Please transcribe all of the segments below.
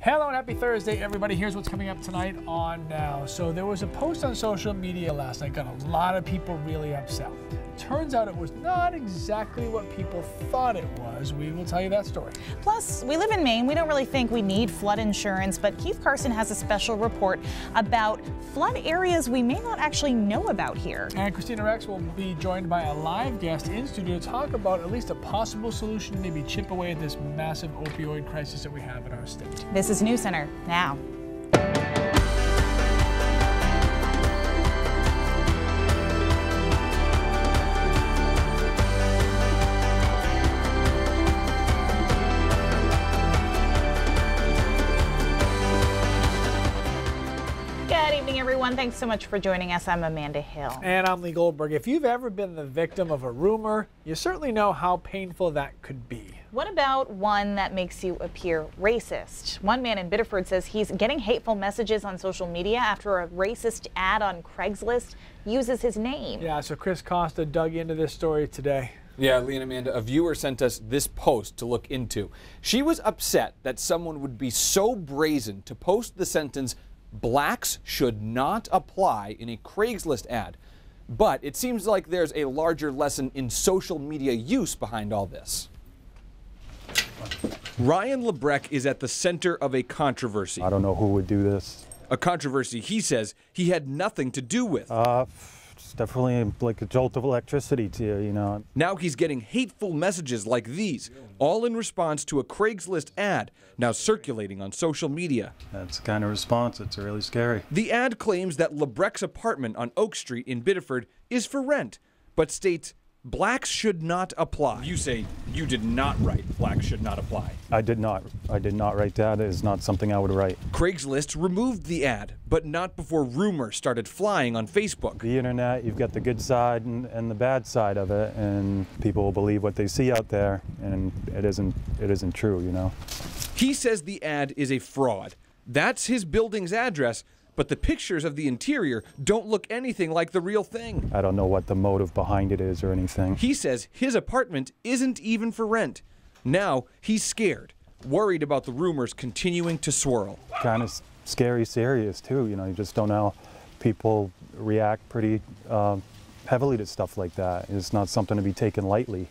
Hello and happy Thursday, everybody. Here's what's coming up tonight on Now. So there was a post on social media last night, got a lot of people really upset. Turns out it was not exactly what people thought it was. We will tell you that story. Plus, we live in Maine. We don't really think we need flood insurance, but Keith Carson has a special report about flood areas we may not actually know about here. And Christina Rex will be joined by a live guest in studio to talk about at least a possible solution to maybe chip away at this massive opioid crisis that we have in our state. This is News Center now. Thanks so much for joining us. I'm Amanda Hill. And I'm Lee Goldberg. If you've ever been the victim of a rumor, you certainly know how painful that could be. What about one that makes you appear racist? One man in Biddeford says he's getting hateful messages on social media after a racist ad on Craigslist uses his name. Yeah, so Chris Costa dug into this story today. Yeah, Lee and Amanda, a viewer sent us this post to look into. She was upset that someone would be so brazen to post the sentence, "Blacks should not apply," in a Craigslist ad. But it seems like there's a larger lesson in social media use behind all this. Ryan Lebrecht is at the center of a controversy. I don't know who would do this. A controversy he says he had nothing to do with. It's definitely like a jolt of electricity to you, you know. Now he's getting hateful messages like these, all in response to a Craigslist ad now circulating on social media. That's the kind of response. It's really scary. The ad claims that Lebrecht's apartment on Oak Street in Biddeford is for rent, but states blacks should not apply. You say you did not write blacks should not apply. I did not write that. It is not something I would write. Craigslist removed the ad, but not before rumors started flying on Facebook. The internet, you've got the good side and the bad side of it, and people will believe what they see out there, and it isn't true, you know. He says the ad is a fraud. That's his building's address, but the pictures of the interior don't look anything like the real thing. I don't know what the motive behind it is or anything. He says his apartment isn't even for rent. Now he's scared, worried about the rumors continuing to swirl. Kind of scary, serious too. You know, you just don't know. People react pretty heavily to stuff like that. It's not something to be taken lightly.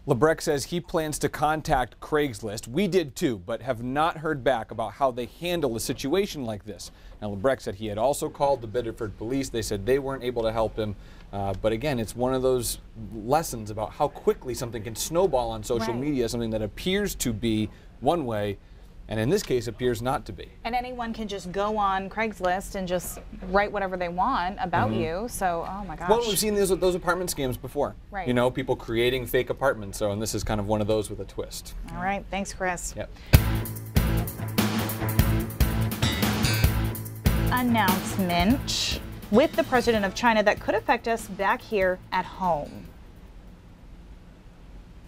Lebrecht says he plans to contact Craigslist. We did too, but have not heard back about how they handle a situation like this. Now, Lebrecht said he had also called the Biddeford police. They said they weren't able to help him. But again, it's one of those lessons about how quickly something can snowball on social media, something that appears to be one way, and in this case appears not to be. And anyone can just go on Craigslist and just write whatever they want about you. So, oh my gosh. Well, we've seen those apartment scams before. Right. You know, people creating fake apartments. So, and this is kind of one of those with a twist. All right. Thanks, Chris. Yep. Announcement with the president of China that could affect us back here at home.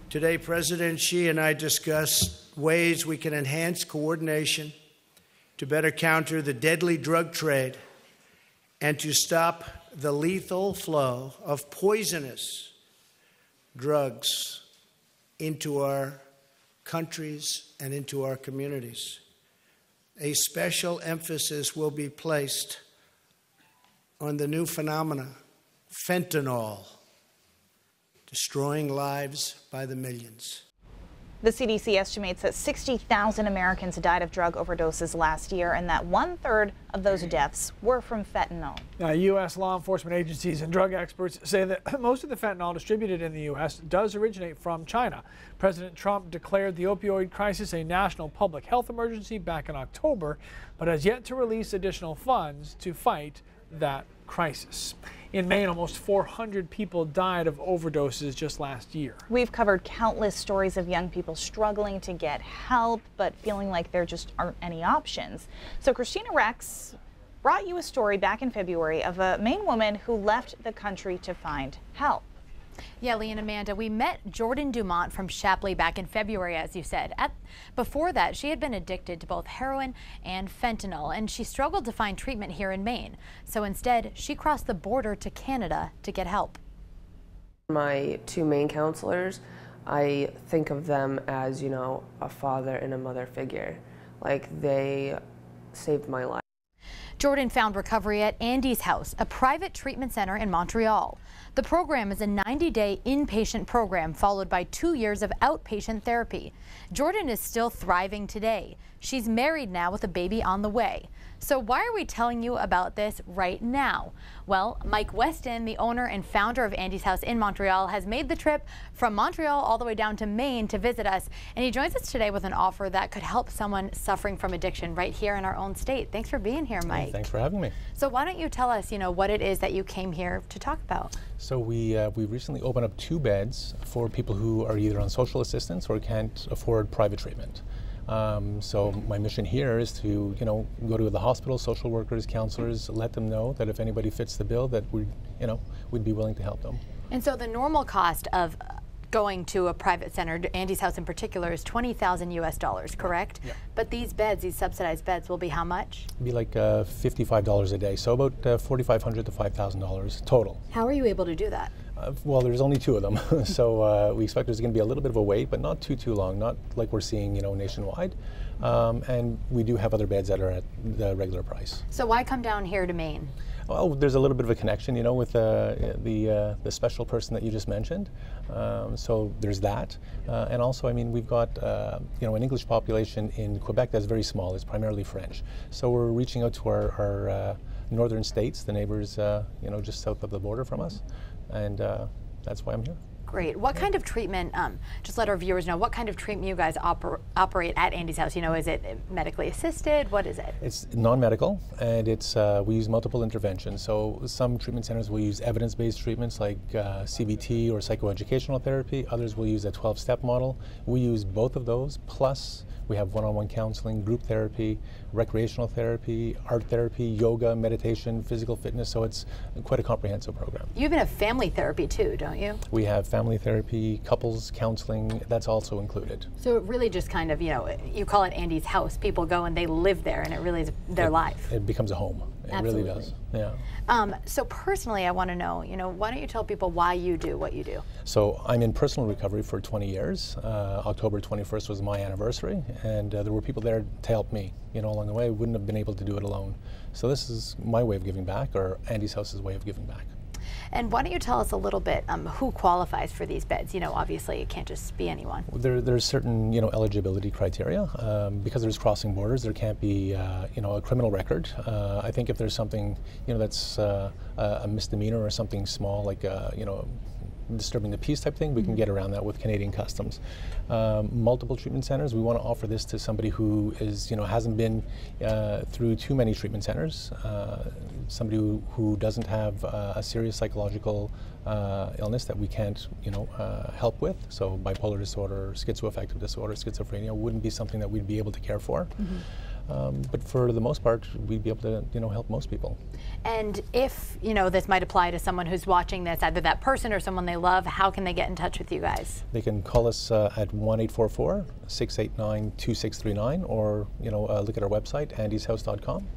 Today, President Xi and I discussed ways we can enhance coordination to better counter the deadly drug trade and to stop the lethal flow of poisonous drugs into our countries and into our communities. A special emphasis will be placed on the new phenomena, fentanyl, destroying lives by the millions. The CDC estimates that 60,000 Americans died of drug overdoses last year, and that 1/3 of those deaths were from fentanyl. Now, U.S. law enforcement agencies and drug experts say that most of the fentanyl distributed in the U.S. does originate from China. President Trump declared the opioid crisis a national public health emergency back in October, but has yet to release additional funds to fight that crisis. In Maine, almost 400 people died of overdoses just last year. We've covered countless stories of young people struggling to get help, but feeling like there just aren't any options. So Christina Rex brought you a story back in February of a Maine woman who left the country to find help. Yeah, Lee and Amanda, we met Jordan Dumont from Shapley back in February, as you said. Before that, she had been addicted to both heroin and fentanyl, and she struggled to find treatment here in Maine. So instead, she crossed the border to Canada to get help. My two main counselors, I think of them as, you know, a father and a mother figure. Like, they saved my life. Jordan found recovery at Andy's House, a private treatment center in Montreal. The program is a 90-day inpatient program followed by 2 years of outpatient therapy. Jordan is still thriving today. She's married now with a baby on the way. So why are we telling you about this right now? Well, Mike Weston, the owner and founder of Andy's House in Montreal, has made the trip from Montreal all the way down to Maine to visit us. And he joins us today with an offer that could help someone suffering from addiction right here in our own state. Thanks for being here, Mike. Thanks for having me. So why don't you tell us, what it is that you came here to talk about? So we recently opened up 2 beds for people who are either on social assistance or can't afford private treatment. So my mission here is to, go to the hospital, social workers, counselors, let them know that if anybody fits the bill, that we'd be willing to help them. And so the normal cost of going to a private center, Andy's House in particular, is $20,000 US, correct? Yeah. But these beds, these subsidized beds, will be how much? It'd be like $55 a day, so about $4,500 to $5,000 total. How are you able to do that? Well, there's only 2 of them, so we expect there's going to be a little bit of a wait, but not too long, not like we're seeing, nationwide. And we do have other beds that are at the regular price. So why come down here to Maine? Well, there's a little bit of a connection, with the special person that you just mentioned. So there's that, and also, we've got an English population in Quebec that's very small. It's primarily French. So we're reaching out to our northern states, the neighbors, just south of the border from us, and that's why I'm here. Great. What kind of treatment, just let our viewers know, what kind of treatment you guys operate at Andy's House? Is it medically assisted? What is it? It's non-medical, and it's we use multiple interventions. So some treatment centers will use evidence-based treatments like CBT or psychoeducational therapy. Others will use a 12-step model. We use both of those, plus we have one-on-one counseling, group therapy, recreational therapy, art therapy, yoga, meditation, physical fitness, so it's quite a comprehensive program. You even have family therapy too, don't you? We have family therapy, couples counseling, that's also included. So it really just kind of, you call it Andy's House. People go and they live there, and it really is their life. It becomes a home. It Absolutely. Really does. Yeah. So personally, I want to know, why don't you tell people why you do what you do? So I'm in personal recovery for 20 years. October 21st was my anniversary, and there were people there to help me, along the way. I wouldn't have been able to do it alone. So this is my way of giving back, or Andy's House's way of giving back. And why don't you tell us a little bit who qualifies for these beds? Obviously it can't just be anyone. There's certain eligibility criteria. Because there's crossing borders, there can't be a criminal record. I think if there's something that's a misdemeanor or something small like disturbing the peace type thing, we can get around that with Canadian Customs. Multiple treatment centers, we want to offer this to somebody who is, hasn't been through too many treatment centers, somebody who doesn't have a serious psychological illness that we can't, help with. So bipolar disorder, schizoaffective disorder, schizophrenia wouldn't be something that we'd be able to care for. Mm-hmm. But for the most part, we'd be able to, help most people. And if, this might apply to someone who's watching this, either that person or someone they love, how can they get in touch with you guys? They can call us at 1-844-689-2639, or, look at our website, andyshouse.com,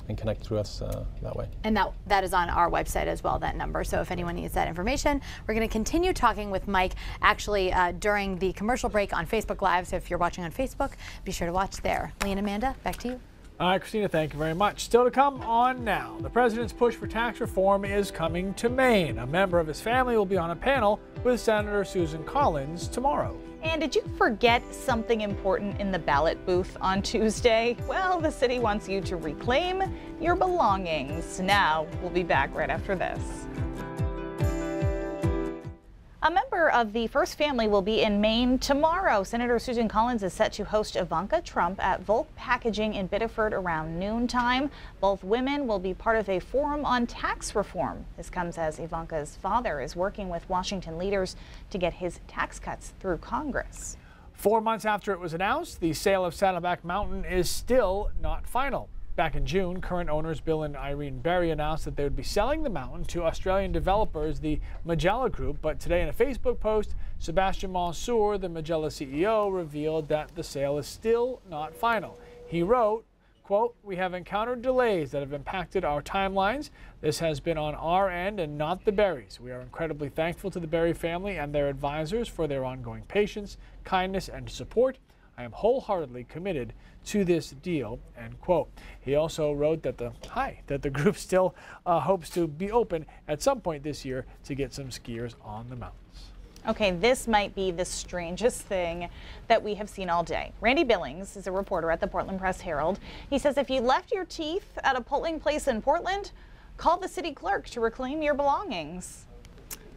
and connect through us that way. And that is on our website as well, that number. So if anyone needs that information, we're going to continue talking with Mike actually during the commercial break on Facebook Live. So if you're watching on Facebook, be sure to watch there. Lee and Amanda, back to you. All right, Christina, thank you very much. Still to come on now. The president's push for tax reform is coming to Maine. A member of his family will be on a panel with Senator Susan Collins tomorrow. And did you forget something important in the ballot booth on Tuesday? Well, the city wants you to reclaim your belongings. Now, we'll be back right after this. A member of the First Family will be in Maine tomorrow. Senator Susan Collins is set to host Ivanka Trump at Volk Packaging in Biddeford around noontime. Both women will be part of a forum on tax reform. This comes as Ivanka's father is working with Washington leaders to get his tax cuts through Congress. 4 months after it was announced, the sale of Saddleback Mountain is still not final. Back in June, current owners Bill and Irene Berry announced that they would be selling the mountain to Australian developers, the Majella Group. But today in a Facebook post, Sebastian Mansour, the Majella CEO, revealed that the sale is still not final. He wrote, quote, "We have encountered delays that have impacted our timelines. This has been on our end and not the Berries. We are incredibly thankful to the Berry family and their advisors for their ongoing patience, kindness, and support. I am wholeheartedly committed to this deal, end quote. He also wrote that the group still hopes to be open at some point this year to get some skiers on the mountains. Okay, this might be the strangest thing that we have seen all day. Randy Billings is a reporter at the Portland Press-Herald. He says if you left your teeth at a polling place in Portland, call the city clerk to reclaim your belongings.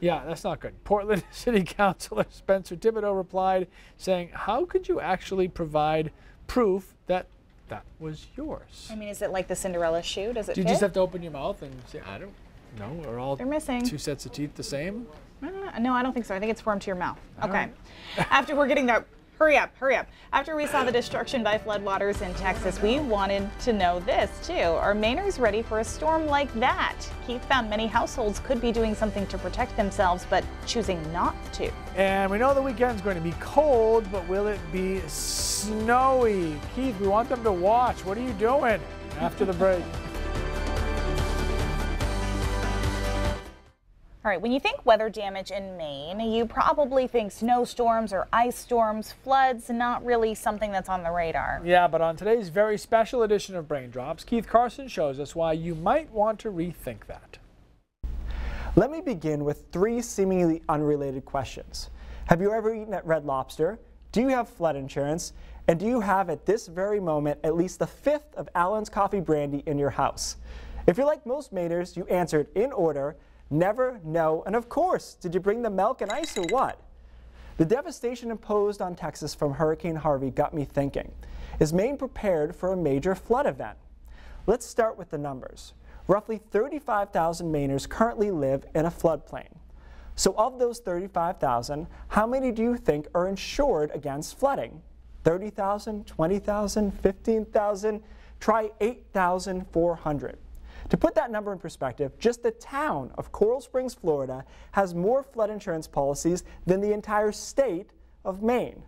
Yeah, that's not good. Portland City Councilor Spencer Thibodeau replied saying, how could you actually provide proof that that was yours? I mean, is it like the Cinderella shoe? Does it Do you fit? just have to open your mouth and say, I don't know, are all They're missing. 2 sets of teeth the same? No, I don't think so. I think it's formed to your mouth. Okay. After we're getting that, hurry up. After we saw the destruction by floodwaters in Texas, we wanted to know this too. Are Mainers ready for a storm like that? Keith found many households could be doing something to protect themselves, but choosing not to. And we know the weekend's going to be cold, but will it be snowy? Keith, we want them to watch. What are you doing? After the break. All right, when you think weather damage in Maine, you probably think snowstorms or ice storms, floods, not really something that's on the radar. Yeah, but on today's very special edition of Braindrops, Keith Carson shows us why you might want to rethink that. Let me begin with 3 seemingly unrelated questions. Have you ever eaten at Red Lobster? Do you have flood insurance? And do you have at this very moment at least the 5th of Allen's Coffee Brandy in your house? If you're like most Mainers, you answered in order: never, no, and of course. Did you bring the milk and ice or what? The devastation imposed on Texas from Hurricane Harvey got me thinking. Is Maine prepared for a major flood event? Let's start with the numbers. Roughly 35,000 Mainers currently live in a floodplain. So of those 35,000, how many do you think are insured against flooding? 30,000, 20,000, 15,000? Try 8,400. To put that number in perspective, just the town of Coral Springs, Florida, has more flood insurance policies than the entire state of Maine.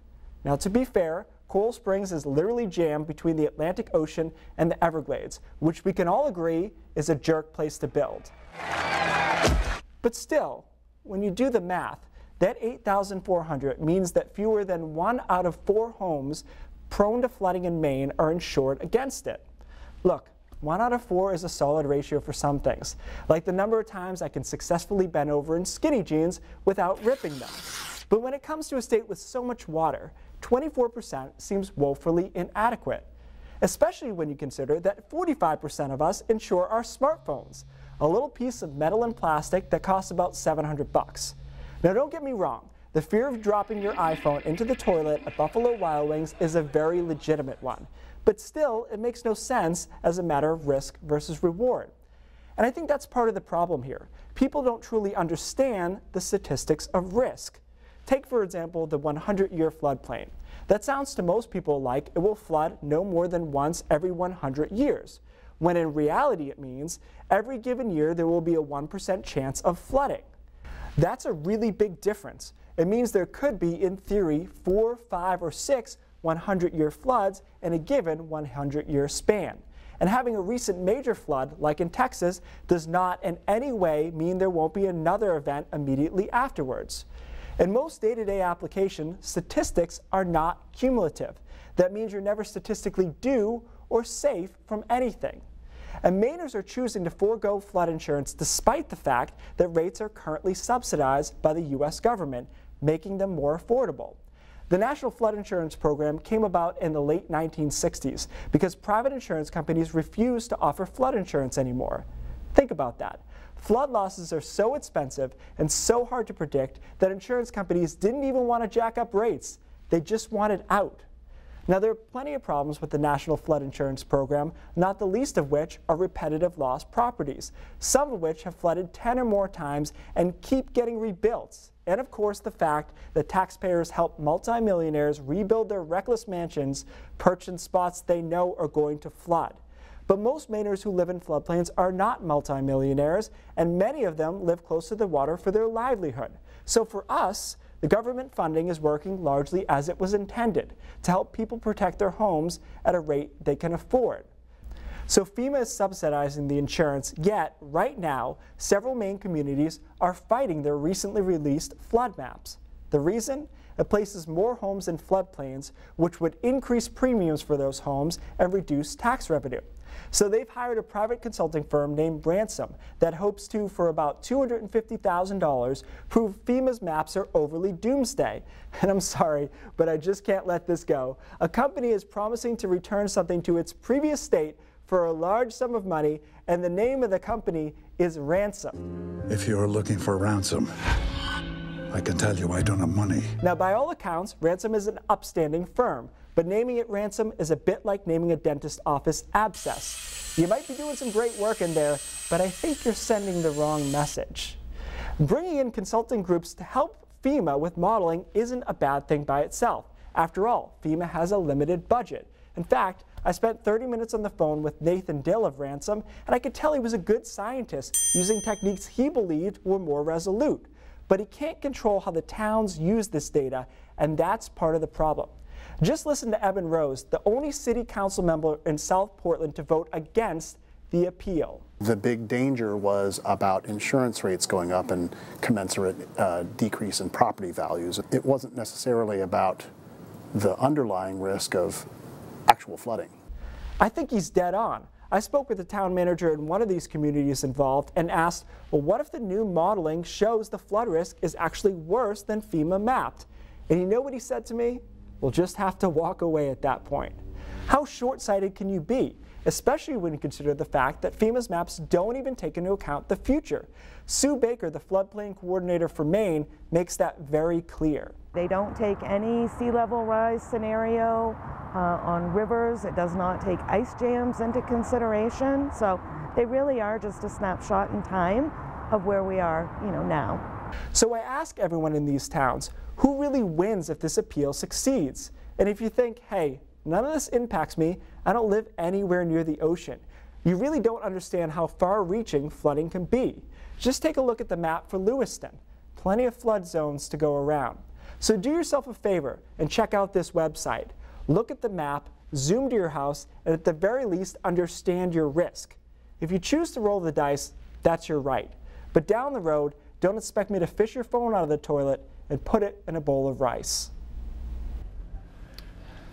Now, to be fair, Coral Springs is literally jammed between the Atlantic Ocean and the Everglades, which we can all agree is a jerk place to build. But still, when you do the math, that 8,400 means that fewer than 1 out of 4 homes prone to flooding in Maine are insured against it. Look, 1 out of 4 is a solid ratio for some things, like the number of times I can successfully bend over in skinny jeans without ripping them. But when it comes to a state with so much water, 24% seems woefully inadequate, especially when you consider that 45% of us insure our smartphones, a little piece of metal and plastic that costs about $700. Now don't get me wrong, the fear of dropping your iPhone into the toilet at Buffalo Wild Wings is a very legitimate one. But still, it makes no sense as a matter of risk versus reward. And I think that's part of the problem here. People don't truly understand the statistics of risk. Take, for example, the 100-year floodplain. That sounds to most people like it will flood no more than once every 100 years, when in reality it means every given year there will be a 1% chance of flooding. That's a really big difference. It means there could be, in theory, 4, 5, or 6 100-year floods in a given 100-year span. And having a recent major flood, like in Texas, does not in any way mean there won't be another event immediately afterwards. In most day-to-day application, statistics are not cumulative. That means you're never statistically due or safe from anything. And Mainers are choosing to forego flood insurance despite the fact that rates are currently subsidized by the U.S. government, making them more affordable. The National Flood Insurance Program came about in the late 1960s because private insurance companies refused to offer flood insurance anymore. Think about that. Flood losses are so expensive and so hard to predict that insurance companies didn't even want to jack up rates. They just wanted out. Now, there are plenty of problems with the National Flood Insurance Program, not the least of which are repetitive loss properties, some of which have flooded 10 or more times and keep getting rebuilt. And of course, the fact that taxpayers help multimillionaires rebuild their reckless mansions perched in spots they know are going to flood. But most Mainers who live in floodplains are not multimillionaires, and many of them live close to the water for their livelihood. So for us, the government funding is working largely as it was intended, to help people protect their homes at a rate they can afford. So FEMA is subsidizing the insurance, yet right now, several Maine communities are fighting their recently released flood maps. The reason? It places more homes in floodplains, which would increase premiums for those homes and reduce tax revenue. So they've hired a private consulting firm named Ransom that hopes to, for about $250,000, prove FEMA's maps are overly doomsday. And I'm sorry, but I just can't let this go. A company is promising to return something to its previous state for a large sum of money, and the name of the company is Ransom. If you're looking for ransom, I can tell you I don't have money. Now, by all accounts, Ransom is an upstanding firm, but naming it Ransom is a bit like naming a dentist office Abscess. You might be doing some great work in there, but I think you're sending the wrong message. Bringing in consulting groups to help FEMA with modeling isn't a bad thing by itself. After all, FEMA has a limited budget. In fact, I spent 30 minutes on the phone with Nathan Dill of Ransom, and I could tell he was a good scientist using techniques he believed were more resolute. But he can't control how the towns use this data, and that's part of the problem. Just listen to Eben Rose, the only city council member in South Portland to vote against the appeal. The big danger was about insurance rates going up and commensurate decrease in property values. It wasn't necessarily about the underlying risk of actual flooding. I think he's dead on. I spoke with the town manager in one of these communities involved and asked, well, what if the new modeling shows the flood risk is actually worse than FEMA mapped? And you know what he said to me? We'll just have to walk away at that point. How short-sighted can you be, especially when you consider the fact that FEMA's maps don't even take into account the future? Sue Baker, the floodplain coordinator for Maine, makes that very clear. They don't take any sea level rise scenario on rivers. It does not take ice jams into consideration. So they really are just a snapshot in time of where we are, now. So I ask everyone in these towns, who really wins if this appeal succeeds? And if you think, hey, none of this impacts me, I don't live anywhere near the ocean, you really don't understand how far-reaching flooding can be. Just take a look at the map for Lewiston. Plenty of flood zones to go around. So do yourself a favor and check out this website. Look at the map, zoom to your house, and at the very least, understand your risk. If you choose to roll the dice, that's your right. But down the road, don't expect me to fish your phone out of the toilet and put it in a bowl of rice.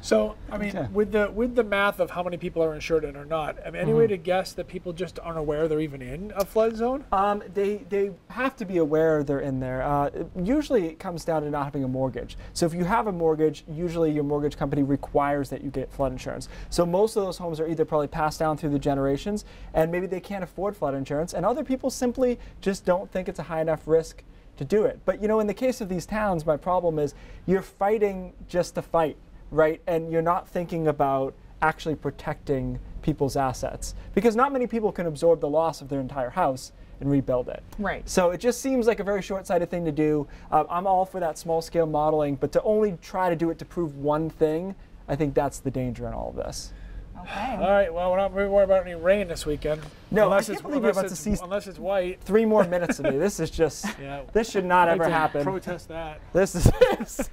So, I mean, with the math of how many people are insured and are not, I mean, any way to guess that people just aren't aware they're even in a flood zone? They have to be aware they're in there. Usually it comes down to not having a mortgage. So if you have a mortgage, usually your mortgage company requires that you get flood insurance. So most of those homes are either probably passed down through the generations, and maybe they can't afford flood insurance, and other people simply just don't think it's a high enough risk to do it. But in the case of these towns, my problem is you're fighting just to fight. Right, and you're not thinking about actually protecting people's assets, because not many people can absorb the loss of their entire house and rebuild it. Right. So it just seems like a very short-sighted thing to do. I'm all for that small-scale modeling, but to only try to do it to prove one thing, I think that's the danger in all of this. Okay. All right. Well, we're not really worried about any rain this weekend. No, unless I can't believe you're about to see unless it's white. 3 more minutes of me. This is just. This should not ever happen. Protest that. This is.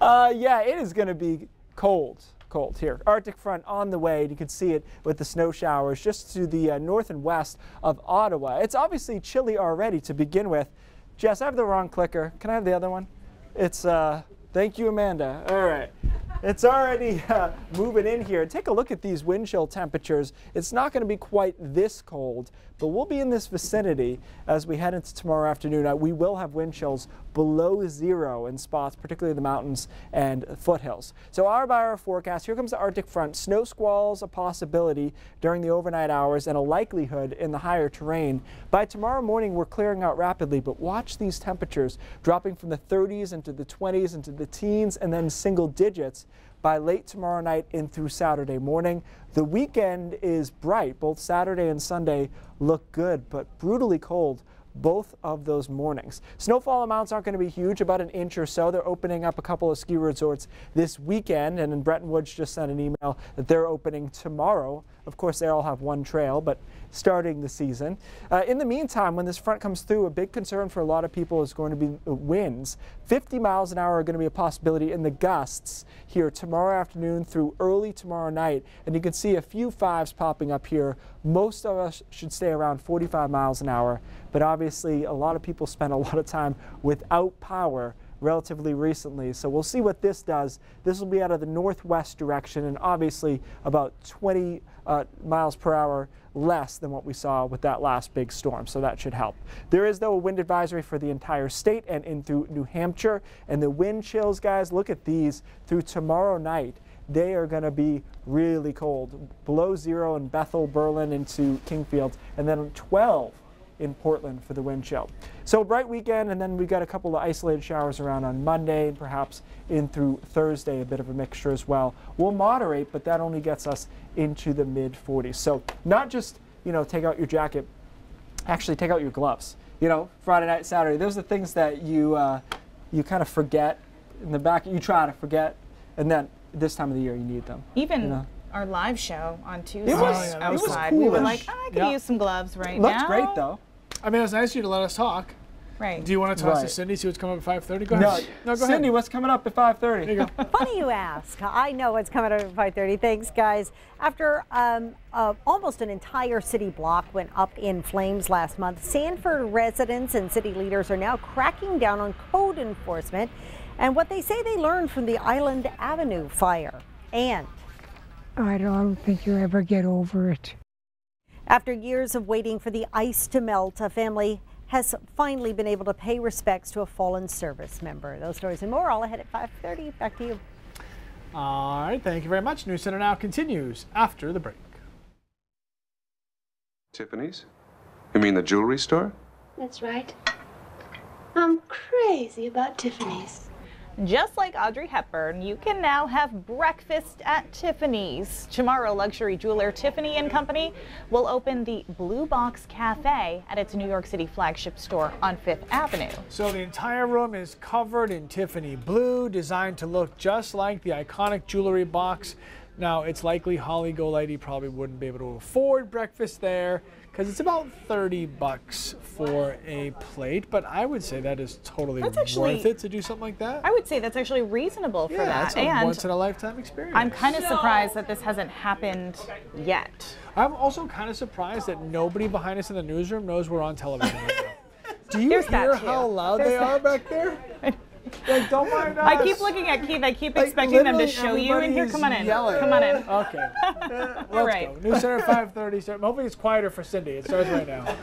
Yeah, it is going to be cold here. Arctic front on the way, and you can see it with the snow showers just to the north and west of Ottawa. It's obviously chilly already to begin with. Jess, I have the wrong clicker. Can I have the other one? It's, thank you, Amanda. All right. It's already moving in here. Take a look at these wind chill temperatures. It's not going to be quite this cold, but we'll be in this vicinity as we head into tomorrow afternoon. We will have wind chills below 0 in spots, particularly the mountains and foothills. So hour-by-hour forecast, here comes the Arctic front. Snow squalls a possibility during the overnight hours and a likelihood in the higher terrain. By tomorrow morning, we're clearing out rapidly, but watch these temperatures dropping from the 30s into the 20s into the teens and then single digits by late tomorrow night and through Saturday morning. The weekend is bright. Both Saturday and Sunday look good, but brutally cold both of those mornings. Snowfall amounts aren't going to be huge, about an inch or so. They're opening up a couple of ski resorts this weekend, and then Bretton Woods just sent an email that they're opening tomorrow. Of course, they all have one trail, but starting the season. In the meantime, when this front comes through, a big concern for a lot of people is going to be winds. 50 miles an hour are going to be a possibility in the gusts here tomorrow afternoon through early tomorrow night. And you can see a few 5s popping up here. Most of us should stay around 45 miles an hour, but obviously a lot of people spend a lot of time without power relatively recently. So we'll see what this does. This will be out of the northwest direction and obviously about 20 miles per hour less than what we saw with that last big storm, so that should help. There is, though, a wind advisory for the entire state and in through New Hampshire. And the wind chills, guys, look at these through tomorrow night. They are going to be really cold, below 0 in Bethel, Berlin, into Kingfield, and then 12 in Portland for the wind chill. So a bright weekend, and then we got a couple of isolated showers around on Monday, and perhaps in through Thursday, a bit of a mixture as well. We'll moderate, but that only gets us into the mid-40s. So not just, take out your jacket, actually take out your gloves. Friday night, Saturday, those are the things that you kind of forget in the back. You try to forget, and then this time of the year you need them. Even our live show on Tuesday outside, cool. We were like, I could use some gloves right now. Looks great, though. I mean, it's nice of you to let us talk. Right. Do you want to toss to Cindy, see what's coming up at 5:30? Go ahead. No, go Cindy, ahead. what's coming up at 5:30? There you go. Funny you ask. I know what's coming up at 5:30. Thanks, guys. After almost an entire city block went up in flames last month, Sanford residents and city leaders are now cracking down on code enforcement and what they say they learned from the Island Avenue fire. And I don't think you'll ever get over it. After years of waiting for the ice to melt, a family has finally been able to pay respects to a fallen service member. Those stories and more all ahead at 5:30. Back to you. All right, thank you very much. News Center Now continues after the break. Tiffany's? You mean the jewelry store? That's right. I'm crazy about Tiffany's. Just like Audrey Hepburn, you can now have breakfast at Tiffany's. Tomorrow, luxury jeweler Tiffany & Company will open the Blue Box Cafe at its New York City flagship store on 5th Avenue. So the entire room is covered in Tiffany blue, designed to look just like the iconic jewelry box. Now, it's likely Holly Golightly probably wouldn't be able to afford breakfast there because it's about $30 for a plate, but I would say that is totally worth it to do something like that. I would say that's actually reasonable for that. It's a once-in-a-lifetime experience. I'm kind of surprised that this hasn't happened yet. I'm also kind of surprised that nobody behind us in the newsroom knows we're on television right now. Do you hear how loud they are back there? Like, don't mind us. I keep looking at Keith. I keep expecting them to show you in here. Come on in. Yelling. Come on in. Okay. Let's go. News Center 5:30. Hopefully it's quieter for Cindy. It starts right now.